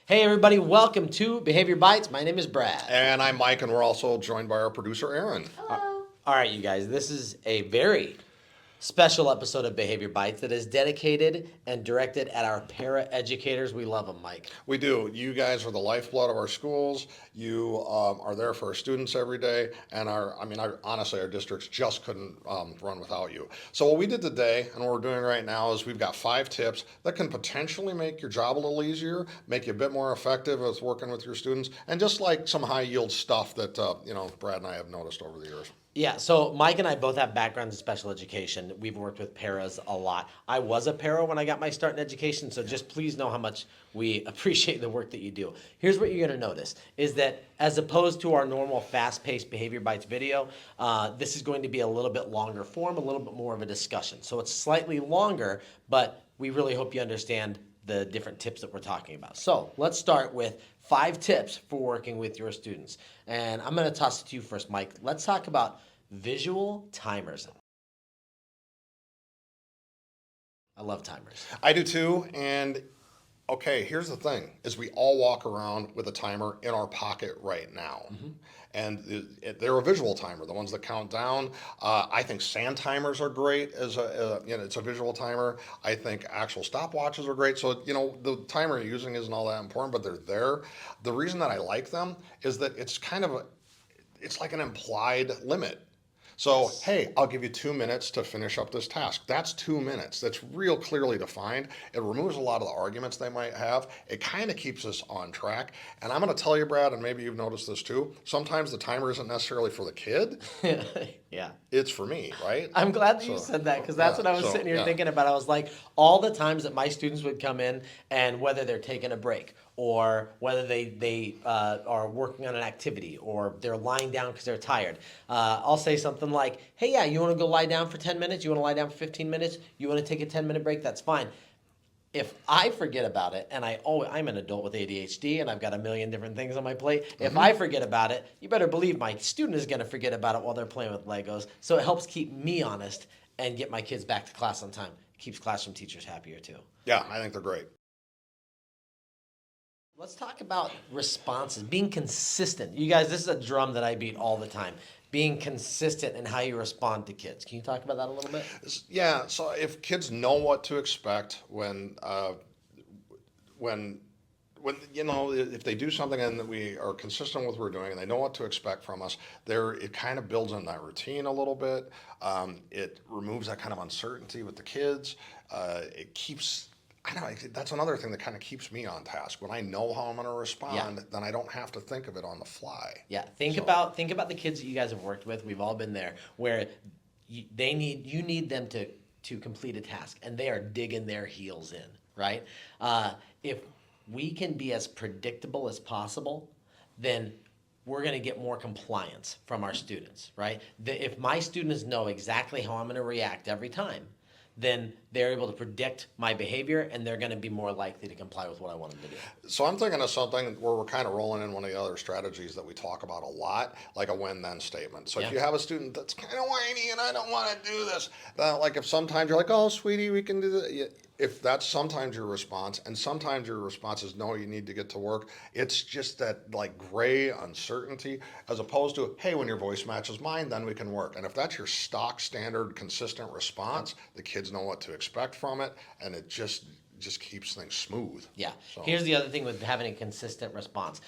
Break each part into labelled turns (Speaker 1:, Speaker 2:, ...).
Speaker 1: Hey everybody, welcome to Behavior Bites. My name is Brad.
Speaker 2: And I'm Mike, and we're also joined by our producer, Aaron.
Speaker 1: Hello. All right, you guys, this is a very special episode of Behavior Bites that is dedicated and directed at our paraeducators. We love them, Mike.
Speaker 2: We do. You guys are the lifeblood of our schools. You are there for our students every day, and honestly, our districts just couldn't run without you. So what we did today, and what we're doing right now, is we've got 5 tips that can potentially make your job a little easier, make you a bit more effective with working with your students, and just like some high yield stuff that Brad and I have noticed over the years.
Speaker 1: Yeah, so Mike and I both have backgrounds in special education. We've worked with paras a lot. I was a para when I got my start in education, so just please know how much we appreciate the work that you do. Here's what you're going to notice, is that as opposed to our normal fast-paced Behavior Bites video, this is going to be a little bit longer form, a little bit more of a discussion. So it's slightly longer, but we really hope you understand the different tips that we're talking about. So let's start with 5 tips for working with your students. And I'm going to toss it to you first, Mike. Let's talk about visual timers. I love timers.
Speaker 2: I do too, and okay, here's the thing, is we all walk around with a timer in our pocket right now. Mm-hmm. And they're a visual timer, the ones that count down. I think sand timers are great as it's a visual timer. I think actual stopwatches are great. So, the timer you're using isn't all that important, but they're there. The reason that I like them is that it's it's like an implied limit. So, hey, I'll give you 2 minutes to finish up this task. That's 2 minutes. That's real clearly defined. It removes a lot of the arguments they might have. It kind of keeps us on track. And I'm going to tell you, Brad, and maybe you've noticed this too, sometimes the timer isn't necessarily for the kid.
Speaker 1: Yeah.
Speaker 2: It's for me, right?
Speaker 1: I'm glad that you said that, because that's what I was sitting here thinking about. I was like, all the times that my students would come in, and whether they're taking a break or whether they are working on an activity or they're lying down because they're tired, I'll say something like, hey, yeah, you want to go lie down for 10 minutes? You want to lie down for 15 minutes? You want to take a 10-minute break? That's fine. If I forget about it, and I'm an adult with ADHD and I've got a million different things on my plate, if I forget about it, you better believe my student is going to forget about it while they're playing with Legos. So it helps keep me honest and get my kids back to class on time. It keeps classroom teachers happier too.
Speaker 2: Yeah, I think they're great.
Speaker 1: Let's talk about responses, being consistent. You guys, this is a drum that I beat all the time. Being consistent in how you respond to kids. Can you talk about that a little bit?
Speaker 2: Yeah, so if kids know what to expect when if they do something and we are consistent with what we're doing and they know what to expect from us, it kind of builds in that routine a little bit. It removes that kind of uncertainty with the kids. It keeps, I don't know, that's another thing that kind of keeps me on task. When I know how I'm going to respond, then I don't have to think of it on the fly.
Speaker 1: Yeah, think about the kids that you guys have worked with. We've all been there, where you need them to complete a task, and they are digging their heels in, right? If we can be as predictable as possible, then we're going to get more compliance from our students, right? If my students know exactly how I'm going to react every time, then they're able to predict my behavior, and they're going to be more likely to comply with what I want them to do.
Speaker 2: So I'm thinking of something where we're kind of rolling in one of the other strategies that we talk about a lot, like a when-then statement. So if you have a student that's kind of whiny and I don't want to do this, like if sometimes you're like, oh, sweetie, we can do that. If that's sometimes your response, and sometimes your response is, no, you need to get to work, it's just that like gray uncertainty, as opposed to, hey, when your voice matches mine, then we can work. And if that's your stock, standard, consistent response, the kids know what to expect from it, and it just keeps things smooth.
Speaker 1: Yeah. So here's the other thing with having a consistent response.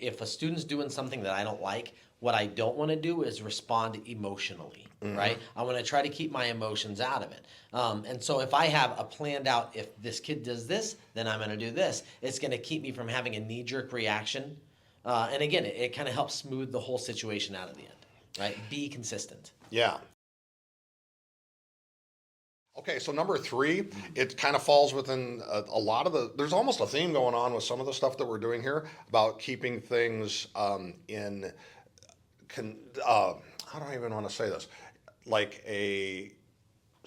Speaker 1: If a student's doing something that I don't like, what I don't want to do is respond emotionally, right? I want to try to keep my emotions out of it. And so if I have a planned out, if this kid does this, then I'm going to do this. It's going to keep me from having a knee-jerk reaction. And again, it kind of helps smooth the whole situation out at the end, right? Be consistent.
Speaker 2: Yeah. Okay, so number 3, it kind of falls within a lot of there's almost a theme going on with some of the stuff that we're doing here about keeping things how do I even want to say this? Like a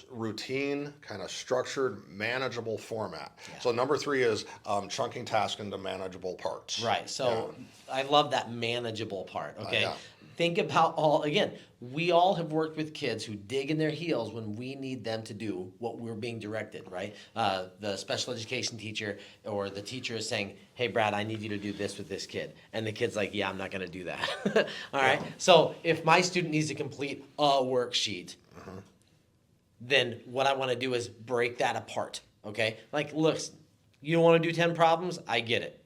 Speaker 2: routine, kind of structured, manageable format. Yeah. So number 3 is chunking tasks into manageable parts.
Speaker 1: Right, so I love that manageable part, okay? think about again, we all have worked with kids who dig in their heels when we need them to do what we're being directed, right? The special education teacher or the teacher is saying, hey, Brad, I need you to do this with this kid. And the kid's like, yeah, I'm not going to do that. All right. So if my student needs to complete a worksheet, then what I want to do is break that apart. Okay. Like, look, you don't want to do 10 problems? I get it.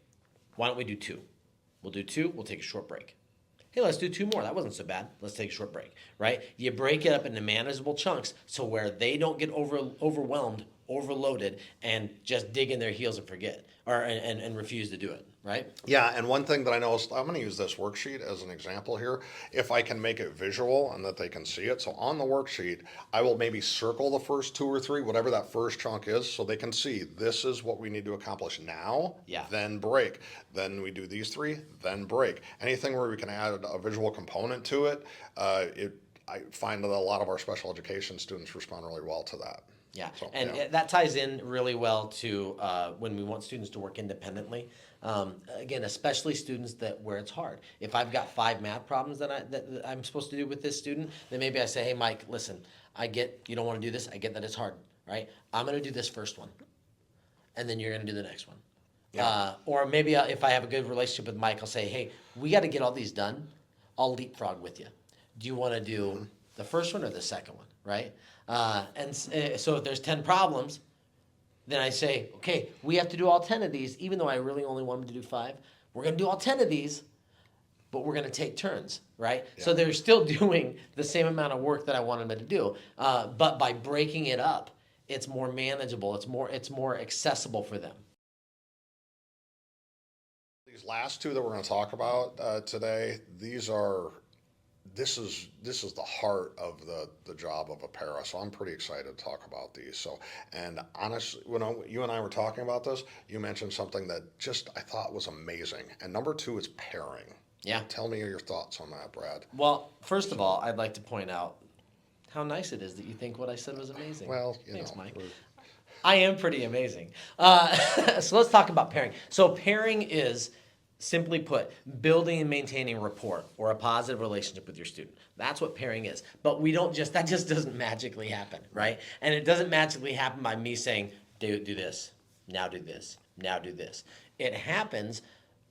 Speaker 1: Why don't we do 2? We'll do 2. We'll take a short break. Hey, let's do 2 more. That wasn't so bad. Let's take a short break, right? You break it up into manageable chunks so where they don't get overwhelmed, overloaded, and just dig in their heels and forget and refuse to do it, right?
Speaker 2: Yeah, and one thing that I know is I'm going to use this worksheet as an example here. If I can make it visual and that they can see it, so on the worksheet, I will maybe circle the first 2 or 3, whatever that first chunk is, so they can see this is what we need to accomplish now, then break. Then we do these 3, then break. Anything where we can add a visual component to it, I find that a lot of our special education students respond really well to that.
Speaker 1: Yeah, so, and that ties in really well to when we want students to work independently. Again, especially students where it's hard. If I've got 5 math problems that I'm supposed to do with this student, then maybe I say, hey, Mike, listen, I get you don't want to do this. I get that it's hard, right? I'm going to do this first one, and then you're going to do the next one. Yeah. Or maybe if I have a good relationship with Mike, I'll say, hey, we got to get all these done. I'll leapfrog with you. Do you want to do the first one or the second one, right? So if there's 10 problems, then I say, okay, we have to do all 10 of these, even though I really only want them to do 5. We're going to do all 10 of these, but we're going to take turns, right? Yeah. So they're still doing the same amount of work that I wanted them to do, but by breaking it up, it's more manageable. It's more accessible for them.
Speaker 2: These last 2 that we're going to talk about today, this is the heart of the job of a para, so I'm pretty excited to talk about these. So, and honestly, when you and I were talking about this, you mentioned something that just I thought was amazing. And number 2 is pairing.
Speaker 1: Yeah.
Speaker 2: Tell me your thoughts on that, Brad.
Speaker 1: Well, first of all, I'd like to point out how nice it is that you think what I said was amazing.
Speaker 2: Well,
Speaker 1: thanks, Mike. I am pretty amazing. So let's talk about pairing. So pairing is, simply put, building and maintaining rapport or a positive relationship with your student. That's what pairing is. But that just doesn't magically happen, right? And it doesn't magically happen by me saying, do this, now do this, now do this. It happens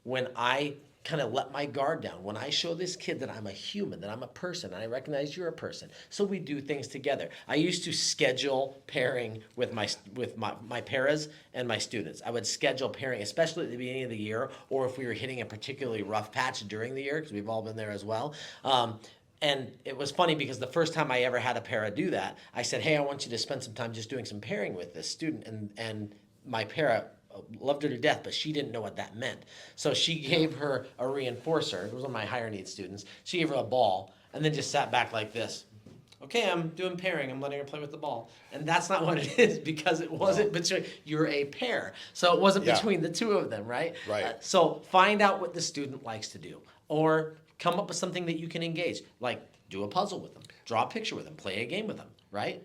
Speaker 1: when I kind of let my guard down, when I show this kid that I'm a human, that I'm a person, and I recognize you're a person. So we do things together. I used to schedule pairing with my paras and my students. I would schedule pairing, especially at the beginning of the year, or if we were hitting a particularly rough patch during the year, because we've all been there as well. And it was funny because the first time I ever had a para do that, I said, hey, I want you to spend some time just doing some pairing with this student. And my para loved her to death, but she didn't know what that meant. So she gave her a reinforcer. It was one of my higher needs students. She gave her a ball and then just sat back like this. Okay, I'm doing pairing. I'm letting her play with the ball. And that's not what it is, because it wasn't between, you're a pair. So it wasn't between the 2 of them, right?
Speaker 2: Right.
Speaker 1: So find out what the student likes to do, or come up with something that you can engage, like do a puzzle with them, draw a picture with them, play a game with them, right?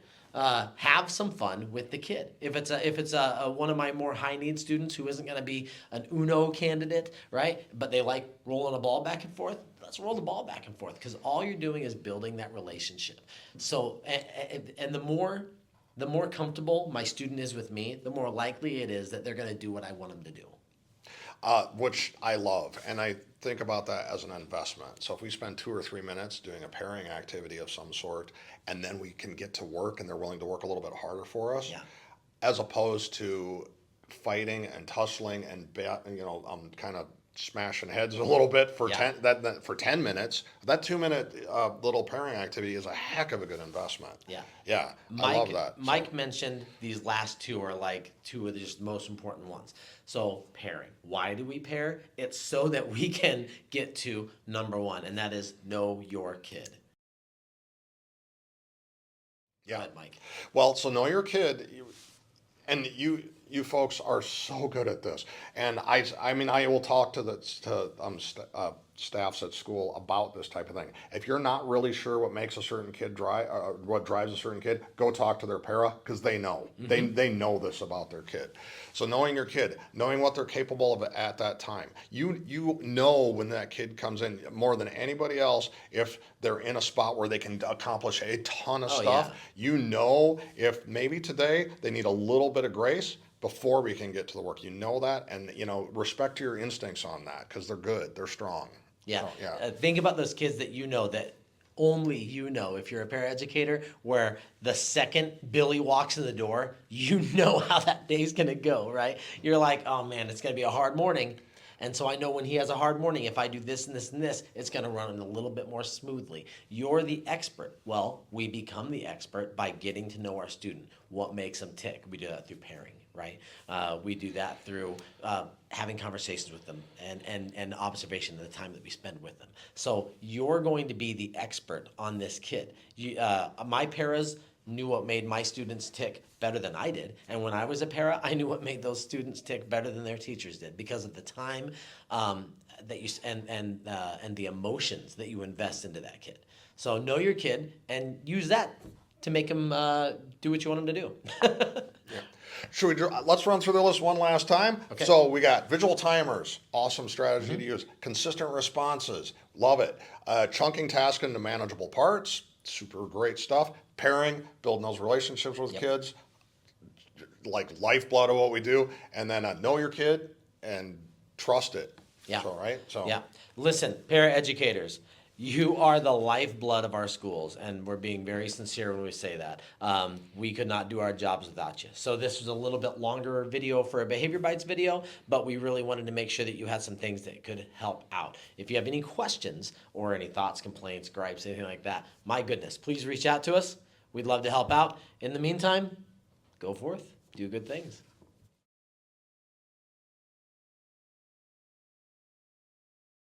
Speaker 1: Have some fun with the kid. If it's one of my more high need students who isn't going to be an Uno candidate, right? But they like rolling a ball back and forth. Let's roll the ball back and forth, because all you're doing is building that relationship. So, and the more comfortable my student is with me, the more likely it is that they're going to do what I want them to do.
Speaker 2: Which I love, and I think about that as an investment. So if we spend 2 or 3 minutes doing a pairing activity of some sort, and then we can get to work and they're willing to work a little bit harder for us, as opposed to fighting and tussling and kind of smashing heads a little bit for 10 minutes. That 2-minute little pairing activity is a heck of a good investment. I love that.
Speaker 1: Mike mentioned these last 2 are like 2 of the just most important ones. So pairing. Why do we pair? It's so that we can get to number 1, and that is know your kid. Go ahead, Mike.
Speaker 2: Well, so know your kid, and you folks are so good at this. And I mean, I will talk to staffs at school about this type of thing. If you're not really sure what makes a certain kid what drives a certain kid, go talk to their para, because they know. They know this about their kid. So knowing your kid, knowing what they're capable of at that time, you know when that kid comes in more than anybody else. If they're in a spot where they can accomplish a ton of
Speaker 1: Oh,
Speaker 2: stuff,
Speaker 1: yeah.
Speaker 2: you know if maybe today they need a little bit of grace before we can get to the work. You know that, and respect your instincts on that, because they're good, they're strong.
Speaker 1: Yeah.
Speaker 2: So, yeah.
Speaker 1: Think about those kids that that only if you're a paraeducator, where the second Billy walks in the door, you know how that day's going to go, right? You're like, oh man, it's going to be a hard morning. And so I know when he has a hard morning, if I do this and this and this, it's going to run a little bit more smoothly. You're the expert. Well, we become the expert by getting to know our student, what makes them tick. We do that through pairing, right? We do that through having conversations with them and observation of the time that we spend with them. So you're going to be the expert on this kid. My paras knew what made my students tick better than I did. And when I was a para, I knew what made those students tick better than their teachers did, because of the time that you and the emotions that you invest into that kid. So know your kid and use that to make him do what you want him to do.
Speaker 2: Should we? Let's run through the list one last time.
Speaker 1: Okay.
Speaker 2: So we got visual timers, awesome strategy to use. Consistent responses, love it. Chunking tasks into manageable parts, super great stuff. Pairing, building those relationships with kids, like lifeblood of what we do. And then know your kid and trust it.
Speaker 1: Yeah.
Speaker 2: So, right. So
Speaker 1: Yeah. Listen, paraeducators, you are the lifeblood of our schools, and we're being very sincere when we say that. We could not do our jobs without you. So this was a little bit longer video for a Behavior Bites video, but we really wanted to make sure that you had some things that could help out. If you have any questions or any thoughts, complaints, gripes, anything like that, my goodness, please reach out to us. We'd love to help out. In the meantime, go forth, do good things.